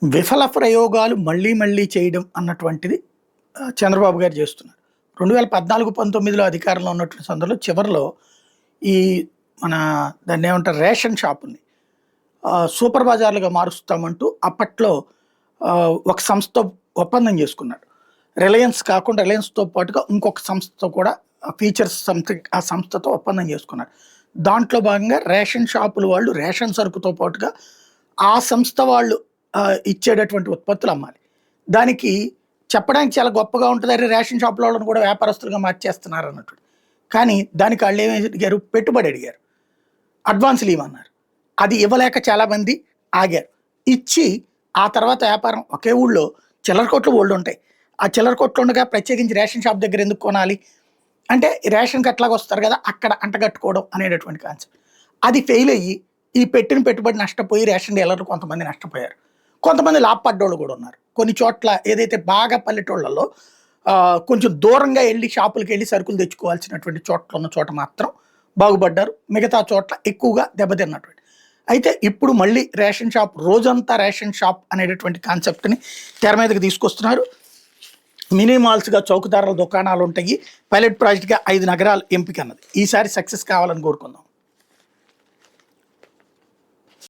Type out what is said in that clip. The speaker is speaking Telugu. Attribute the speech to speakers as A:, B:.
A: విఫల ప్రయోగాలు మళ్ళీ మళ్ళీ చేయడం అన్నటువంటిది చంద్రబాబు గారు చేస్తున్నారు. 2014, 19లో అధికారంలో ఉన్నటువంటి సందర్భంలో చివరిలో ఈ మన దాన్నేమంటారు రేషన్ షాపుల్ని సూపర్ బజార్లుగా మారుస్తామంటూ అప్పట్లో ఒక సంస్థతో ఒప్పందం చేసుకున్నాడు. రిలయన్స్ కాకుండా రిలయన్స్‌తో పాటుగా ఇంకొక సంస్థతో కూడా ఫీచర్స్ సంథింగ్ ఆ సంస్థతో ఒప్పందం చేసుకున్నారు. దాంట్లో భాగంగా రేషన్ షాపుల వాళ్ళు రేషన్ సరుకుతో పాటుగా ఆ సంస్థ వాళ్ళు ఇచ్చేటటువంటి ఉత్పత్తులు అమ్మాలి. దానికి చెప్పడానికి చాలా గొప్పగా ఉంటది. అరే! రేషన్ షాపుల వాళ్ళని కూడా వ్యాపారస్తులుగా మార్చేస్తున్నారు అన్నట్టు. కానీ దానికి ఆళ్ళేమి అడిగారు? పెట్టుబడి అడిగారు. అడ్వాన్స్‌లు ఇవ్వమన్నారు. అది ఇవ్వలేక చాలామంది ఆగారు. ఇచ్చి ఆ తర్వాత వ్యాపారం ఒకే ఊళ్ళో చిల్లర కొట్లు బోలెడుంటాయి. ఆ చిల్లర కొట్లు ఉండగా ప్రత్యేకించి రేషన్ షాప్ దగ్గర ఎందుకు కొనాలి? అంటే రేషన్‌కి ఎట్లాగో వస్తారు కదా! అక్కడ అంటగట్టుకోవడం అనేటటువంటి కాన్సెప్ట్. అది ఫెయిల్ అయ్యి ఈ పెట్టిన పెట్టుబడి నష్టపోయి రేషన్ డీలర్లు కొంతమంది నష్టపోయారు. కొంతమంది లాభపడ్డోళ్ళు కూడా ఉన్నారు. కొన్ని చోట్ల ఏదైతే బాగా పల్లెటూళ్ళలో కొంచెం దూరంగా ఎళ్లి షాపులకెళ్ళి సరుకులు తెచ్చుకోవాల్సినటువంటి చోట్ల ఉన్న చోట మాత్రం బాగుపడ్డారు. మిగతా చోట్ల ఎక్కువగా దెబ్బతిన్నటువంటి. అయితే ఇప్పుడు మళ్ళీ రేషన్ షాప్ రోజంతా రేషన్ షాప్ అనేటటువంటి కాన్సెప్ట్‌ని తెర మీదకి తీసుకొస్తున్నారు. మినీ మాల్స్‌గా చౌకధరల దుకాణాలుంటాయి. పైలట్ ప్రాజెక్ట్‌గా 5 నగరాలు ఎంపిక అన్నది. ఈసారి సక్సెస్ కావాలని కోరుకుందాం.